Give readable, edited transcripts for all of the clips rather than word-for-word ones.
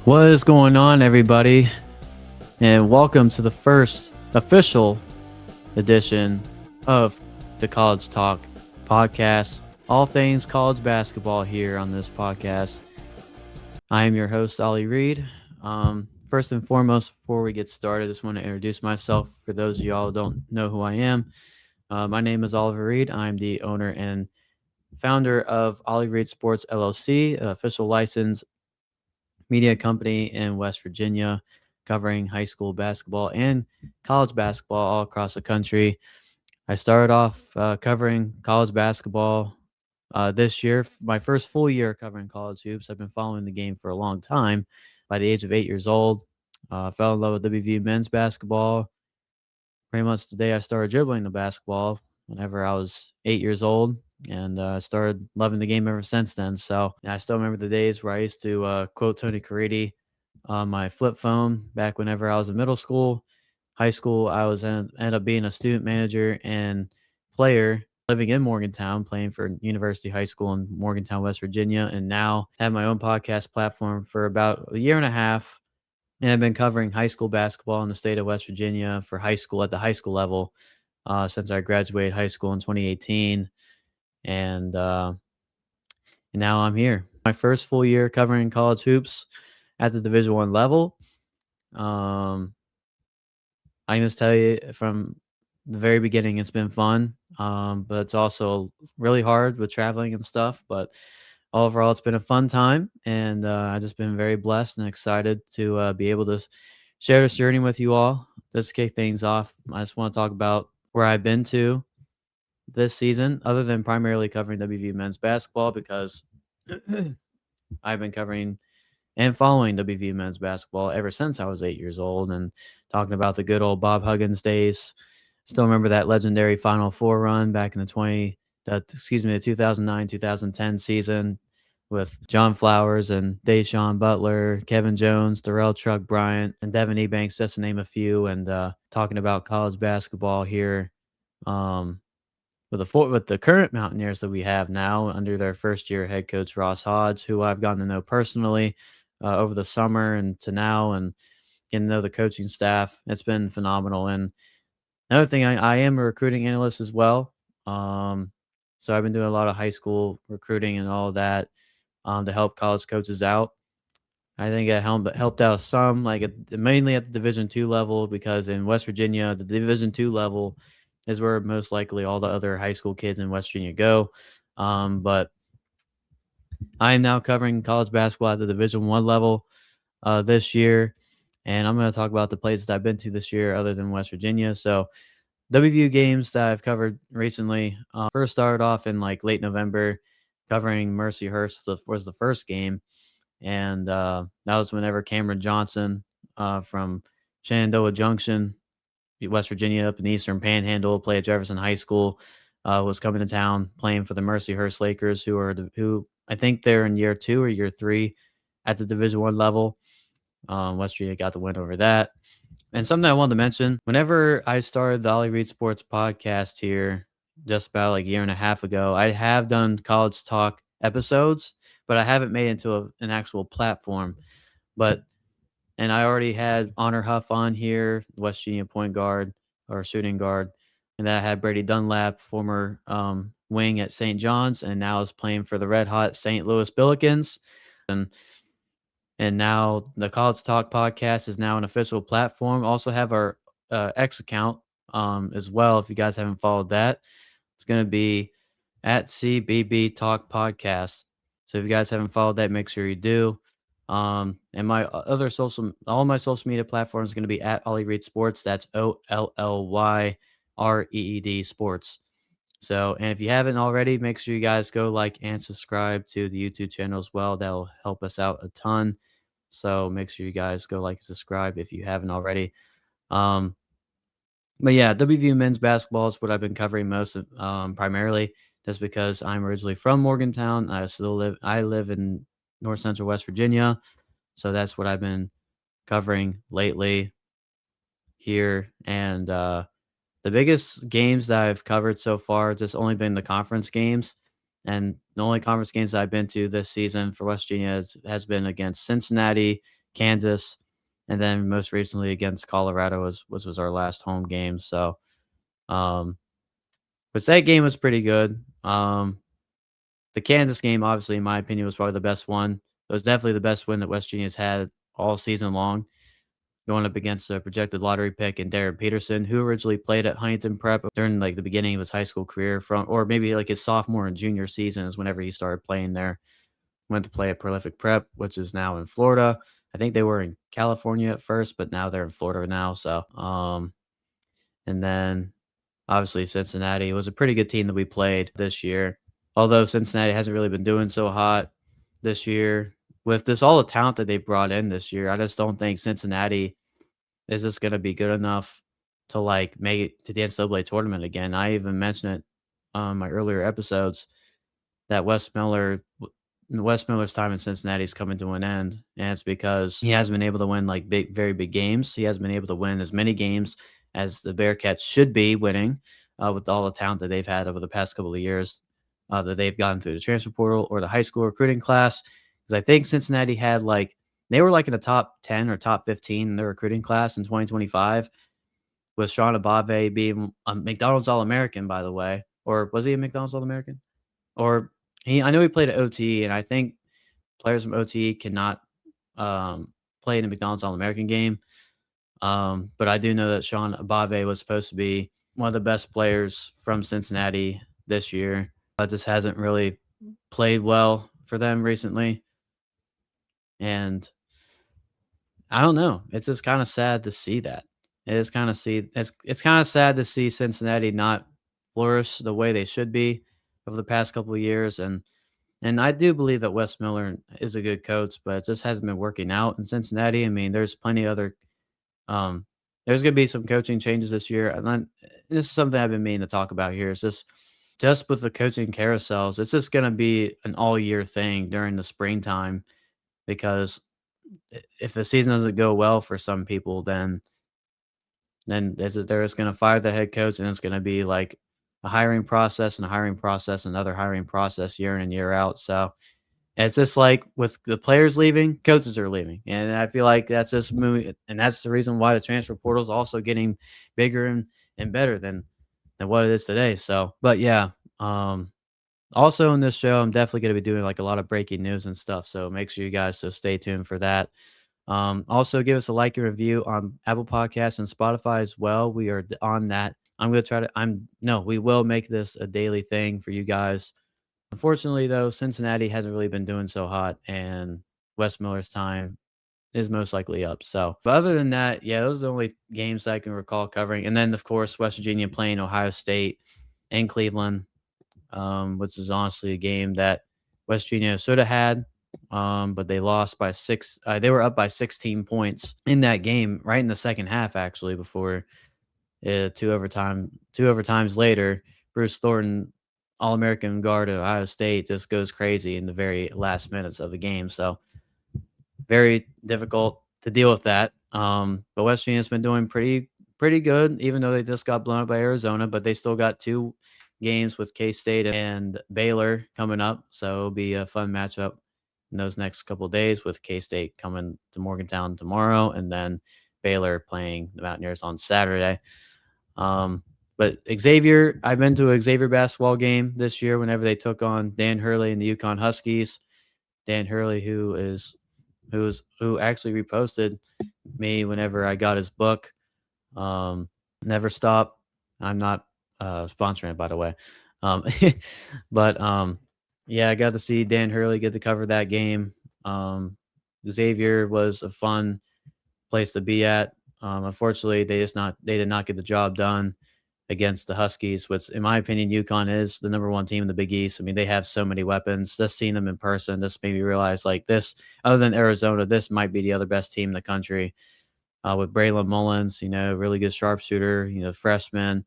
What is going on, everybody? And welcome to the first official edition of the College Talk podcast. All things college basketball here on this podcast. I am your host, Ollie Reed. First and foremost, before we get started, I just want to introduce myself for those of y'all who don't know who I am. My name is Oliver Reed. I'm the owner and founder of Ollie Reed Sports LLC, official license media company in West Virginia, covering high school basketball and college basketball all across the country. I started off covering college basketball this year, my first full year covering college hoops. I've been following the game for a long time. By the age of 8 years old, fell in love with WVU men's basketball. Pretty much the day I started dribbling the basketball, whenever I was 8 years old, and I started loving the game ever since then. So I still remember the days where I used to quote Tony Caridi on my flip phone back whenever I was in middle school. High school, I was ended up being a student manager and player living in Morgantown, playing for University High School in Morgantown, West Virginia, and now have my own podcast platform for about a year and a half. And I've been covering high school basketball in the state of West Virginia for high school at the high school level since I graduated high school in 2018. And now I'm here. My first full year covering college hoops at the Division I level. Um, I can just tell you from the very beginning, it's been fun, but it's also really hard with traveling and stuff. But overall, it's been a fun time, and I've just been very blessed and excited to be able to share this journey with you all. Let's kick things off. I just want to talk about where I've been to this season, other than primarily covering WVU men's basketball, because I've been covering and following WVU men's basketball ever since I was 8 years old, and talking about the good old Bob Huggins days. Still remember that legendary Final Four run back in the 2009-2010 season with John Flowers and Deshaun Butler, Kevin Jones, Darrell Truck Bryant, and Devin Ebanks, just to name a few. And talking about college basketball here, um, with the current Mountaineers that we have now under their first year head coach Ross Hodge, who I've gotten to know personally over the summer and to now, and getting to know the coaching staff. It's been phenomenal. And another thing, I am a recruiting analyst as well. So I've been doing a lot of high school recruiting and all of that to help college coaches out. I think it helped out some, mainly at the Division II level, because in West Virginia, the Division II level is where most likely all the other high school kids in West Virginia go. But I am now covering college basketball at the Division I level this year, and I'm going to talk about the places I've been to this year other than West Virginia. So WVU games that I've covered recently, first started off in like late November, covering Mercyhurst was the first game. And that was whenever Cameron Johnson from Shenandoah Junction, West Virginia, up in the Eastern Panhandle, played at Jefferson High School, was coming to town playing for the Mercyhurst Lakers, who I think they're in year 2 or year 3 at the Division I level. West Virginia got the win over that. And something I wanted to mention, whenever I started the Ollie Reed Sports podcast here just about like a year and a half ago, I have done college talk episodes, but I haven't made it into an actual platform. And I already had Honor Huff on here, West Virginia point guard or shooting guard. And then I had Brady Dunlap, former wing at St. John's, and now is playing for the red hot St. Louis Billikens. And now the College Talk podcast is now an official platform. Also have our X account as well. If you guys haven't followed that, it's going to be at CBB Talk Podcast. So if you guys haven't followed that, make sure you do. And my all my social media platforms are going to be at Ollie Reed Sports. That's OLLYREED Sports. So, and if you haven't already, make sure you guys go like and subscribe to the YouTube channel as well. That'll help us out a ton. So make sure you guys go like and subscribe if you haven't already. Um, but yeah, WVU men's basketball is what I've been covering most of, primarily, just because I'm originally from Morgantown. I live in North Central West Virginia, so that's what I've been covering lately here. And the biggest games that I've covered so far just only been the conference games. And the only conference games that I've been to this season for West Virginia has been against Cincinnati, Kansas, and then most recently against Colorado was our last home game. So, um, but that game was pretty good. The Kansas game, obviously, in my opinion, was probably the best one. It was definitely the best win that West Virginia's had all season long, going up against a projected lottery pick and Darren Peterson, who originally played at Huntington Prep during like the beginning of his high school career, from or maybe like his sophomore and junior seasons, whenever he started playing there. Went to play at Prolific Prep, which is now in Florida. I think they were in California at first, but now they're in Florida now. So, and then obviously Cincinnati was a pretty good team that we played this year. Although Cincinnati hasn't really been doing so hot this year with this all the talent that they brought in this year, I just don't think Cincinnati is just going to be good enough to like make it to the NCAA tournament again. I even mentioned it on my earlier episodes that Wes Miller's time in Cincinnati is coming to an end, and it's because he hasn't been able to win like very big games. He hasn't been able to win as many games as the Bearcats should be winning with all the talent that they've had over the past couple of years that they've gotten through the transfer portal or the high school recruiting class. Because I think Cincinnati had like they were like in the top 10 or top 15 in their recruiting class in 2025, with Sean Abave being a McDonald's All American, by the way, or was he a McDonald's All American? Or I know he played at OTE, and I think players from OTE cannot play in a McDonald's All American game. But I do know that Sean Abave was supposed to be one of the best players from Cincinnati this year, but just hasn't really played well for them recently. And I don't know. It's just kind of sad to see that. It's kind of sad to see Cincinnati not flourish the way they should be over the past couple of years. And I do believe that Wes Miller is a good coach, but it just hasn't been working out in Cincinnati. I mean, there's plenty of other um there's gonna be some coaching changes this year. And this is something I've been meaning to talk about here. It's just with the coaching carousels, it's just gonna be an all year thing during the springtime because if the season doesn't go well for some people, then they're just gonna fire the head coach, and it's gonna be like a hiring process and a hiring process, another hiring process year in and year out. So it's just like with the players leaving, coaches are leaving, and I feel like that's just moving, and that's the reason why the transfer portal is also getting bigger and better than what it is today. So, but yeah, also in this show, I'm definitely going to be doing like a lot of breaking news and stuff. So make sure you guys stay tuned for that. Also, give us a like and review on Apple Podcasts and Spotify as well. We are on that. I'm going to try to, no, we will make this a daily thing for you guys. Unfortunately, though, Cincinnati hasn't really been doing so hot, and Wes Miller's time is most likely up. So, but other than that, yeah, those are the only games I can recall covering. And then, of course, West Virginia playing Ohio State and Cleveland, which is honestly a game that West Virginia should have had. But they lost by 6. They were up by 16 points in that game, right in the second half, actually, before two overtimes later, Bruce Thornton, All-American guard at Ohio State, just goes crazy in the very last minutes of the game. So very difficult to deal with that. But West Virginia's been doing pretty good, even though they just got blown up by Arizona. But they still got 2 games with K-State and Baylor coming up, so it'll be a fun matchup in those next couple of days, with K-State coming to Morgantown tomorrow, and then Baylor playing the Mountaineers on Saturday. But Xavier, I've been to a Xavier basketball game this year whenever they took on Dan Hurley and the UConn Huskies. Dan Hurley, who actually reposted me whenever I got his book, Never Stop. I'm not sponsoring it, by the way. But yeah, I got to see Dan Hurley get to cover that game. Xavier was a fun place to be at. Unfortunately, they did not get the job done against the Huskies, which in my opinion, UConn is the number 1 team in the Big East. I mean, they have so many weapons. Just seeing them in person, just made me realize like this, other than Arizona, this might be the other best team in the country. With Braylon Mullins, really good sharpshooter, freshman.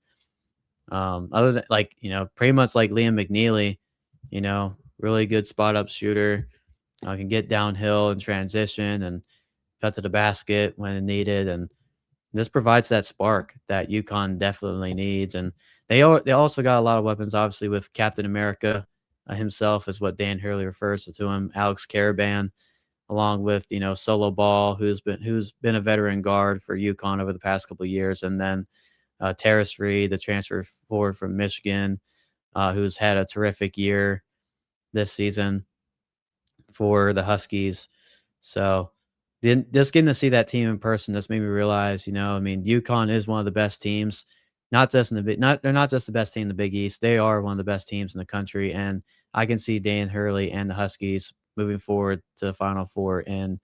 Other than pretty much like Liam McNeely, really good spot up shooter. Can get downhill and transition and cut to the basket when needed, and this provides that spark that UConn definitely needs. And they also got a lot of weapons, obviously, with Captain America himself, is what Dan Hurley refers to him, Alex Caravan. along with Solo Ball, who's been a veteran guard for UConn over the past couple of years, and then Terrace Reed, the transfer forward from Michigan, who's had a terrific year this season for the Huskies. So just getting to see that team in person just made me realize, I mean, UConn is one of the best teams, not just in the big, not they're not just the best team in the Big East. They are one of the best teams in the country, and I can see Dan Hurley and the Huskies moving forward to the Final Four in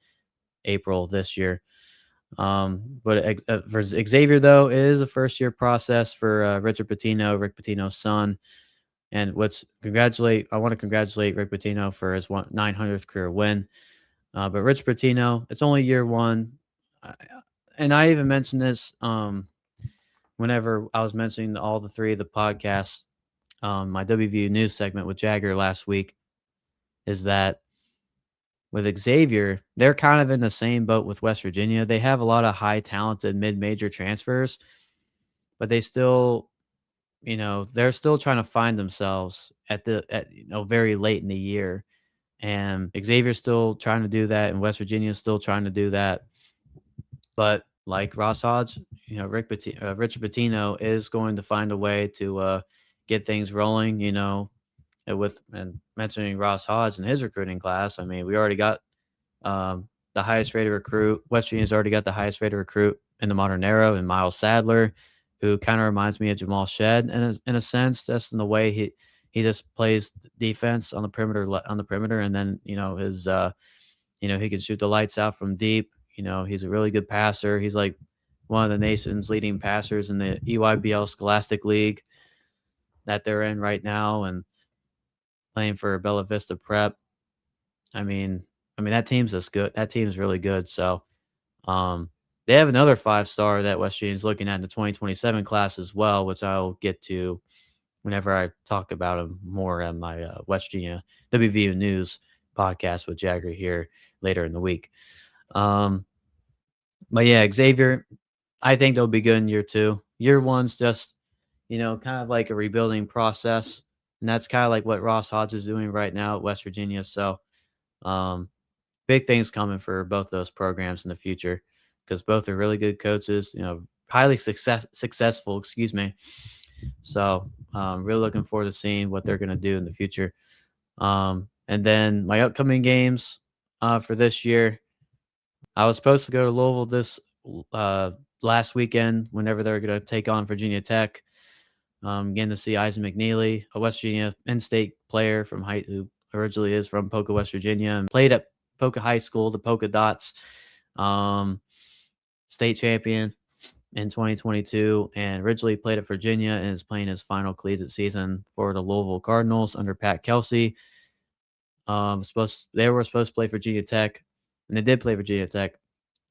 April this year. But for Xavier, though, it is a first year process for Richard Pitino, Rick Pitino's son. And I want to congratulate Rick Pitino for his 900th career win. But Rich Pitino, it's only year one. And I even mentioned this whenever I was mentioning all the three of the podcasts, my WVU news segment with Jagger last week, is that with Xavier, they're kind of in the same boat with West Virginia. They have a lot of high talented mid-major transfers, but they still, they're still trying to find themselves at very late in the year. And Xavier's still trying to do that, and West Virginia's still trying to do that. But like Ross Hodge, Richard Pitino is going to find a way to get things rolling. And mentioning Ross Hodge and his recruiting class, I mean, we already got the highest rated recruit. West Virginia's already got the highest rated recruit in the modern era, and Miles Sadler, who kind of reminds me of Jamal Shed in a sense, just in the way he just plays defense on the perimeter, and then his he can shoot the lights out from deep. He's a really good passer. He's like one of the nation's leading passers in the EYBL Scholastic League that they're in right now, and playing for Bella Vista Prep. I mean that team's just good. That team's really good. So they have another 5-star that West Virginia's looking at in the 2027 class as well, which I'll get to whenever I talk about him more on my West Virginia WVU News podcast with Jagger here later in the week. But yeah, Xavier, I think they'll be good in year 2. Year 1's just, kind of like a rebuilding process. And that's kind of like what Ross Hodge is doing right now at West Virginia. So big things coming for both those programs in the future, because both are really good coaches, highly successful, excuse me. So really looking forward to seeing what they're going to do in the future. And then my upcoming games for this year, I was supposed to go to Louisville this last weekend whenever they're going to take on Virginia Tech. Getting to see Isaac McNeely, a West Virginia in-state player who originally is from Polka, West Virginia, and played at Polka High School, the Polka Dots, state champion in 2022, and originally played at Virginia and is playing his final collegiate season for the Louisville Cardinals under Pat Kelsey. They were supposed to play Virginia Tech, and they did play Virginia Tech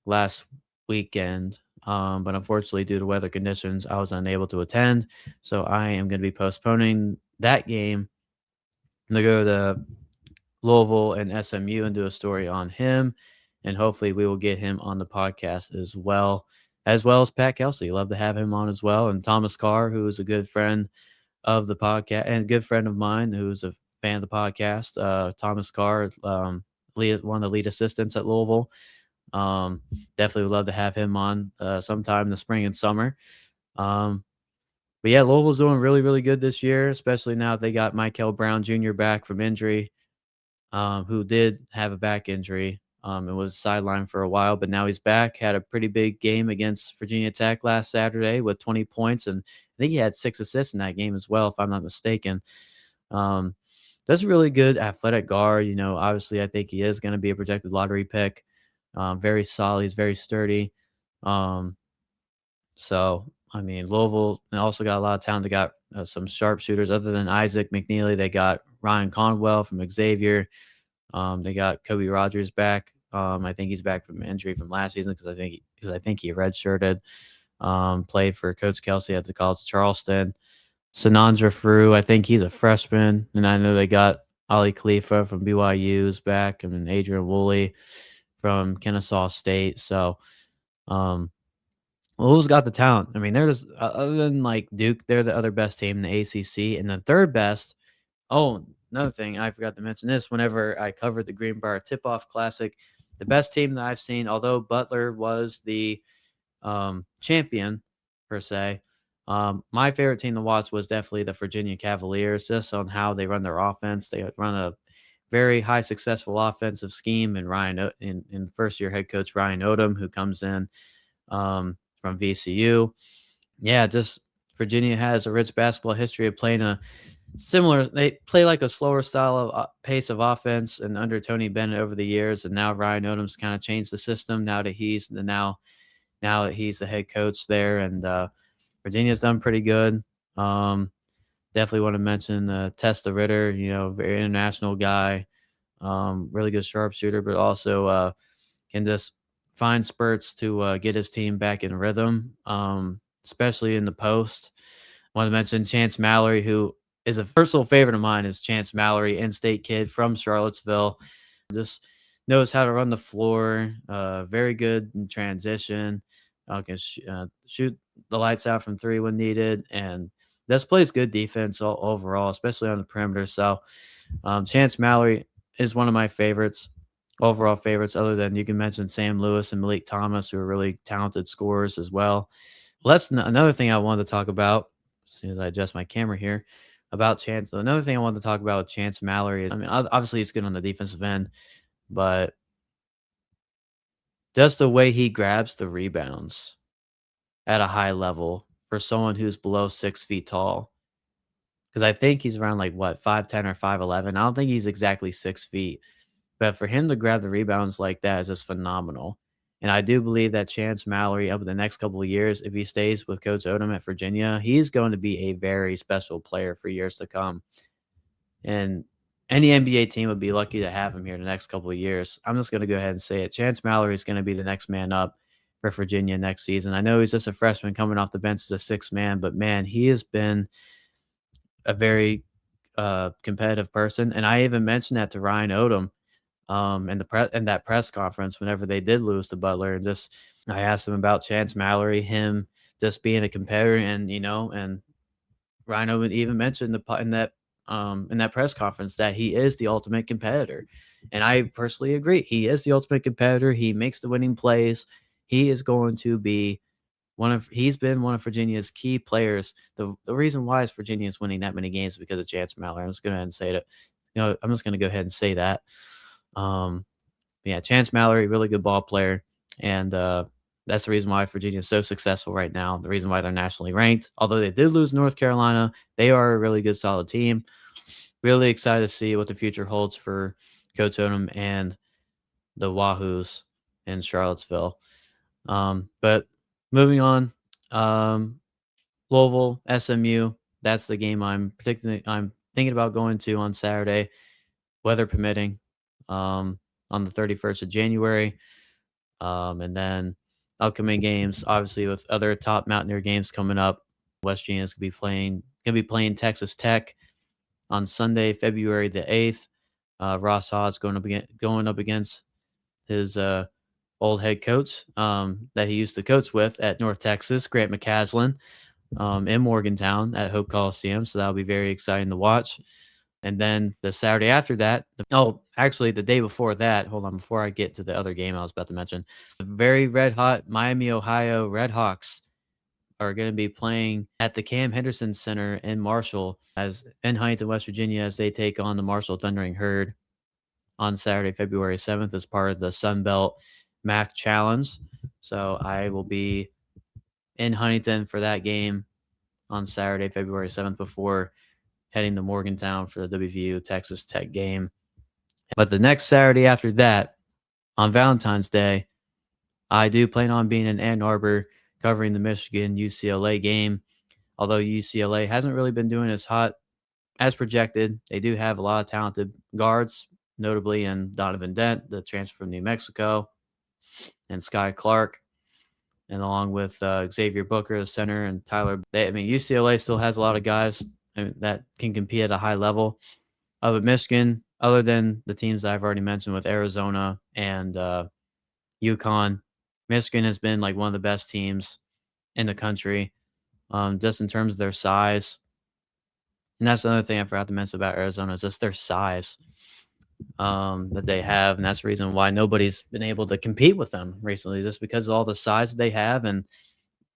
last weekend. But unfortunately, due to weather conditions, I was unable to attend. So I am going to be postponing that game to go to Louisville and SMU and do a story on him. And hopefully we will get him on the podcast as well as Pat Kelsey. Love to have him on as well. And Thomas Carr, who is a good friend of the podcast and a good friend of mine who's a fan of the podcast. Thomas Carr, one of the lead assistants at Louisville. Definitely would love to have him on sometime in the spring and summer. But yeah, Louisville's doing really, really good this year, especially now that they got Michael Brown Jr. back from injury, who did have a back injury and was sidelined for a while, but now he's back. Had a pretty big game against Virginia Tech last Saturday with 20 points, and I think he had 6 assists in that game as well, if I'm not mistaken. That's a really good athletic guard. Obviously, I think he is going to be a projected lottery pick. Very solid. He's very sturdy. So, I mean, Louisville also got a lot of talent. They got some sharpshooters. Other than Isaac McNeely, they got Ryan Conwell from Xavier. They got Kobe Rogers back. I think he's back from injury from last season because I think he redshirted. Played for Coach Kelsey at the College of Charleston. Sanandra Frew, I think he's a freshman, and I know they got Ali Khalifa from BYU's back, and Adrian Woolley from Kennesaw State. So, Louisville's got the talent. I mean, they're just other than like Duke, they're the other best team in the ACC, and the third best. Oh, another thing I forgot to mention this. Whenever I covered the Greenbrier Tip-Off Classic, the best team that I've seen, although Butler was the champion per se. My favorite team to watch was definitely the Virginia Cavaliers, just on how they run their offense. They run a very high successful offensive scheme, and in first year head coach Ryan Odom, who comes in from VCU. Yeah, just Virginia has a rich basketball history of playing a similar. They play like a slower style of pace of offense, and under Tony Bennett over the years, and now Ryan Odom's kind of changed the system now that he's the head coach there, and Virginia's done pretty good. Definitely want to mention Testa Ritter, very international guy, really good sharpshooter, but also can just find spurts to get his team back in rhythm, especially in the post. I want to mention Chance Mallory, who is a personal favorite of mine, is Chance Mallory, in-state kid from Charlottesville. Just knows how to run the floor, very good in transition, can shoot the lights out from three when needed, and just plays good defense overall, especially on the perimeter. So Chance Mallory is one of my overall favorites, other than you can mention Sam Lewis and Malik Thomas, who are really talented scorers as well. Another thing I wanted to talk about, as soon as I adjust my camera here, about Chance. Another thing I wanted to talk about with Chance Mallory is, I mean, obviously he's good on the defensive end, but just the way he grabs the rebounds at a high level for someone who's below 6 feet tall. Because I think he's around like what, 5'10" or 5'11". I don't think he's exactly 6 feet. But for him to grab the rebounds like that is just phenomenal. And I do believe that Chance Mallory, over the next couple of years, if he stays with Coach Odom at Virginia, he's going to be a very special player for years to come. And any NBA team would be lucky to have him here the next couple of years. I'm just going to go ahead and say it. Chance Mallory is going to be the next man up for Virginia next season. I know he's just a freshman coming off the bench as a sixth man, but man, he has been a very competitive person. And I even mentioned that to Ryan Odom in that press conference whenever they did lose to Butler, and just I asked him about Chance Mallory, him just being a competitor, and Rhino would even mention in that press conference that he is the ultimate competitor, and I personally agree. He is the ultimate competitor. He makes the winning plays. He is going to be he's been one of Virginia's key players. The reason why is Virginia is winning that many games is because of Chance Mallory. I'm just going to go ahead and say that. I'm just going to go ahead and say that. Yeah, Chance Mallory, really good ball player, and that's the reason why Virginia is so successful right now. The reason why they're nationally ranked, although they did lose North Carolina, they are a really good, solid team. Really excited to see what the future holds for Coach Odom and the Wahoos in Charlottesville. But moving on, Louisville, SMU. That's the game I'm thinking about going to on Saturday, weather permitting, on the 31st of January. And then upcoming games, obviously, with other top Mountaineer games coming up. West Virginia's gonna be playing Texas Tech on Sunday, February the 8th. Ross Hodge going up against his old head coach that he used to coach with at North Texas, Grant McCasland, in Morgantown at Hope Coliseum. So that'll be very exciting to watch. And then the Saturday after that, actually the day before that, hold on, before I get to the other game I was about to mention, the very red hot Miami, Ohio Redhawks are going to be playing at the Cam Henderson Center in Marshall, in Huntington, West Virginia, as they take on the Marshall Thundering Herd on Saturday, February 7th, as part of the Sun Belt MAC Challenge. So I will be in Huntington for that game on Saturday, February 7th, before heading to Morgantown for the WVU Texas Tech game. But the next Saturday after that, on Valentine's Day, I do plan on being in Ann Arbor covering the Michigan UCLA game. Although UCLA hasn't really been doing as hot as projected, they do have a lot of talented guards, notably in Donovan Dent, the transfer from New Mexico, and Sky Clark, and along with Xavier Booker, the center, and Tyler. UCLA still has a lot of guys that can compete at a high level. But Michigan, other than the teams that I've already mentioned with Arizona and UConn, Michigan has been like one of the best teams in the country, just in terms of their size. And that's another thing I forgot to mention about Arizona, is just their size. that they have, and that's the reason why nobody's been able to compete with them recently, just because of all the size they have, and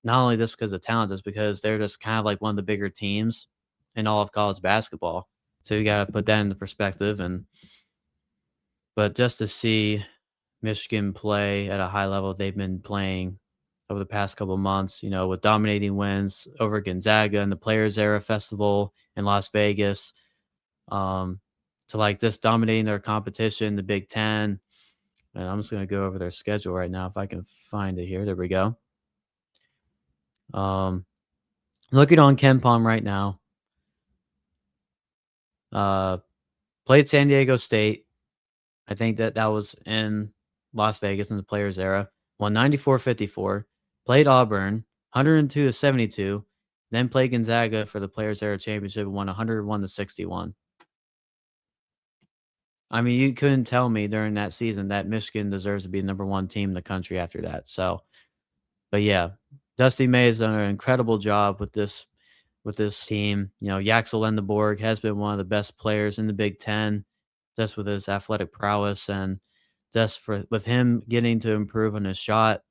not only just because of talent, just because they're just kind of like one of the bigger teams in all of college basketball. So you got to put that into perspective, and but just to see Michigan play at a high level they've been playing over the past couple months, with dominating wins over Gonzaga and the Players Era Festival in Las Vegas, um, to like just dominating their competition, the Big Ten. And I'm just gonna go over their schedule right now if I can find it here. There we go. Um, looking on Ken Palm right now, uh, played San Diego State. I think that was in Las Vegas in the Players Era. Won 94-54. Played Auburn 102-72. Then played Gonzaga for the Players Era Championship and won 101-61. I mean, you couldn't tell me during that season that Michigan deserves to be the number one team in the country after that. So, but yeah, Dusty May has done an incredible job with this team. Yaxel Lendeborg has been one of the best players in the Big Ten, just with his athletic prowess and just for with him getting to improve on his shot,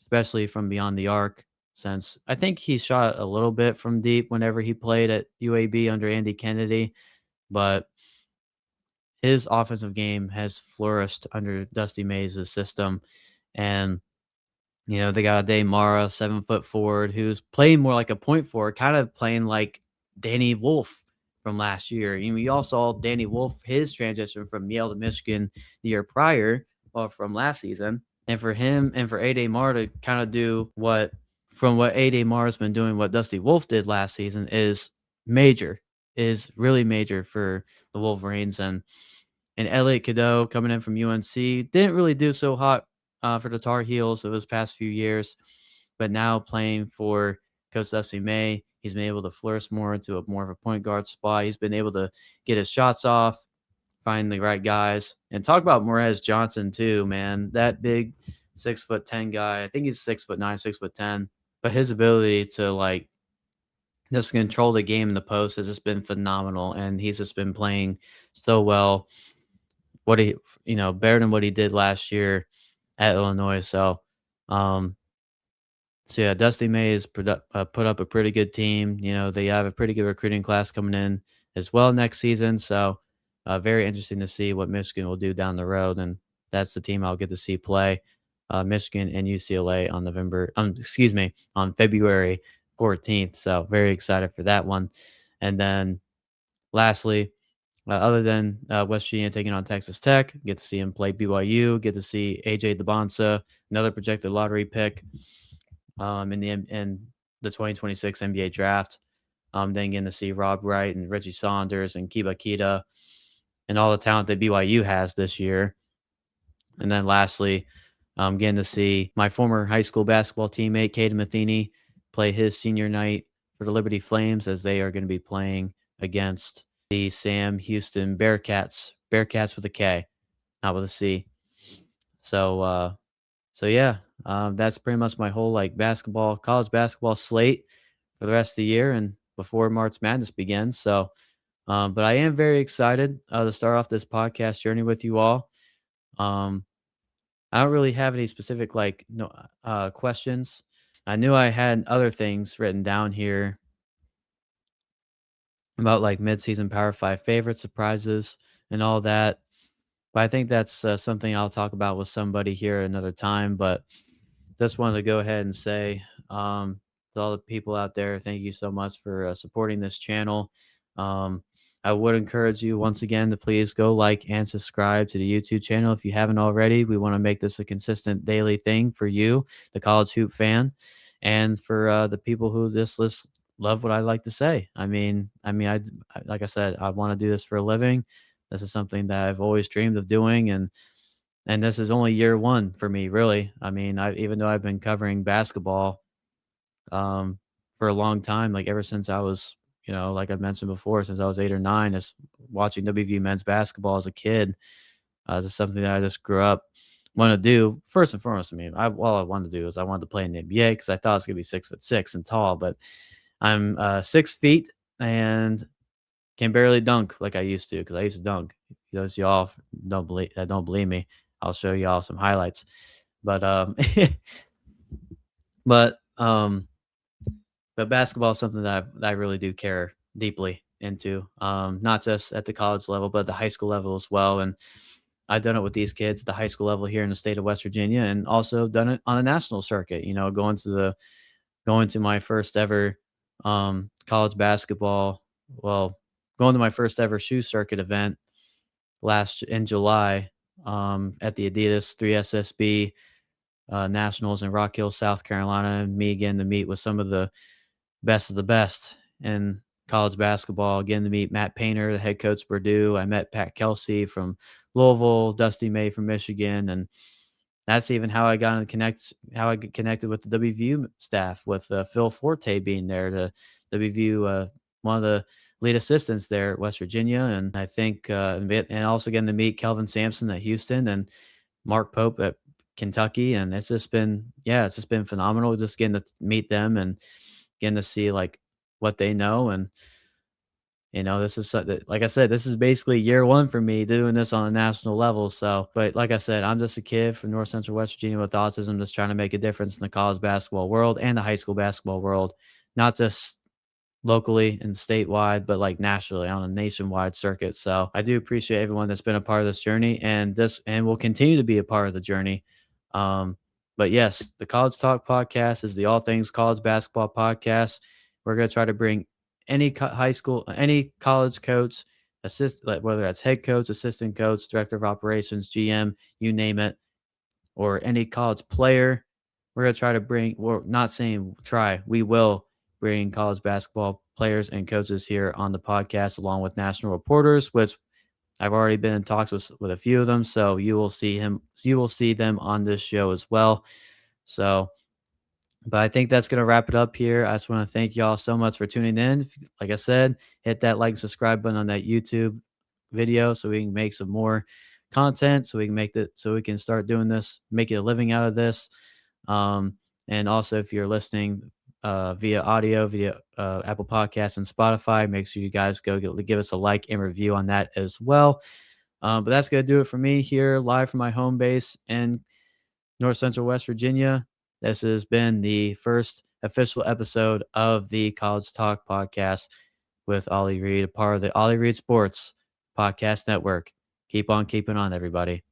especially from beyond the arc. Since I think he shot a little bit from deep whenever he played at UAB under Andy Kennedy, but his offensive game has flourished under Dusty Mays' system. And they got a Day Mara, 7 foot forward, who's playing more like a point forward, kind of playing like Danny Wolf from last year. We all saw Danny Wolf, his transition from Yale to Michigan the year prior, or from last season. And for him and for A.Day Mara to kind of do what A.Day Mara's been doing, what Dusty Wolf did last season is really major for the Wolverines. And Elliot Cadeau coming in from UNC didn't really do so hot for the Tar Heels of his past few years, but now playing for Coach Dusty May, he's been able to flourish more into more of a point guard spot. He's been able to get his shots off, find the right guys, and talk about Morez Johnson too, man. That big 6'10" guy. I think he's 6'9", 6'10", but his ability to like just control the game in the post has just been phenomenal, and he's just been playing so well. What he, better than what he did last year at Illinois. Um, so yeah, Dusty May has put up a pretty good team. They have a pretty good recruiting class coming in as well next season. So very interesting to see what Michigan will do down the road, and that's the team I'll get to see play. Michigan and UCLA on on February 14th. So very excited for that one. And then lastly, other than West Virginia taking on Texas Tech, get to see him play BYU. Get to see AJ DeBonsa, another projected lottery pick in the 2026 NBA draft. Then getting to see Rob Wright and Reggie Saunders and Kiba Kita and all the talent that BYU has this year. And then lastly, getting to see my former high school basketball teammate, Caden Matheny, play his senior night for the Liberty Flames as they are going to be playing against the Sam Houston Bearcats. Bearcats with a K, not with a C. So yeah, that's pretty much my whole like college basketball slate for the rest of the year and before March Madness begins. So, but I am very excited to start off this podcast journey with you all. I don't really have any specific questions. I knew I had other things written down here about like midseason Power Five favorite surprises and all that. But I think that's something I'll talk about with somebody here another time. But just wanted to go ahead and say to all the people out there, thank you so much for supporting this channel. Um, I would encourage you once again to please go like and subscribe to the YouTube channel if you haven't already. We want to make this a consistent daily thing for you, the college hoop fan, and for the people who love what I like to say. Like I said, I want to do this for a living. This is something that I've always dreamed of doing, and this is only year one for me, really. Even though I've been covering basketball for a long time, like ever since I was, like I've mentioned before, since I was 8 or 9, just watching WVU men's basketball as a kid. This is something that I just grew up want to do. First and foremost, all I wanted to do is I wanted to play in the NBA because I thought I was gonna be 6'6" and tall, but I'm 6 feet and can barely dunk like I used to because I used to dunk. those y'all don't believe me, I'll show y'all some highlights. But but but basketball is something that I really do care deeply into, not just at the college level, but the high school level as well. And I've done it with these kids at the high school level here in the state of West Virginia, and also done it on a national circuit. You know, going to my first ever college basketball, well, going to my first ever shoe circuit event last in July at the Adidas 3SSB Nationals in Rock Hill, South Carolina, and me getting to meet with some of the best in college basketball. Getting to meet Matt Painter, the head coach of Purdue. I met Pat Kelsey from Louisville, Dusty May from Michigan, and that's even how I got connected with the WVU staff, with Phil Forte being there, the WVU one of the lead assistants there at West Virginia, and I think and also getting to meet Kelvin Sampson at Houston and Mark Pope at Kentucky, and it's just been phenomenal just getting to meet them and getting to see like what they know. And this is like I said, this is basically year one for me doing this on a national level. So, but like I said, I'm just a kid from North Central West Virginia with autism, just trying to make a difference in the college basketball world and the high school basketball world, not just locally and statewide, but like nationally on a nationwide circuit. So I do appreciate everyone that's been a part of this journey, and will continue to be a part of the journey. Um, but yes, the College Talk podcast is the all things college basketball podcast. We're going to try to bring high school, any college coach, like whether that's head coach, assistant coach, director of operations, GM, you name it, or any college player. We're going to try to we're not saying try, we will bring college basketball players and coaches here on the podcast, along with national reporters, which I've already been in talks with a few of them. So you will see them on this show as well. So, but I think that's going to wrap it up here. I just want to thank y'all so much for tuning in. Like I said, hit that like, subscribe button on that YouTube video so we can make some more content, so we can start doing this, making a living out of this. And also, if you're listening via audio, via Apple Podcasts and Spotify, make sure you guys give us a like and review on that as well. But that's going to do it for me here live from my home base in North Central West Virginia. This has been the first official episode of the College Talk podcast with Ollie Reed, a part of the Ollie Reed Sports Podcast Network. Keep on keeping on, everybody.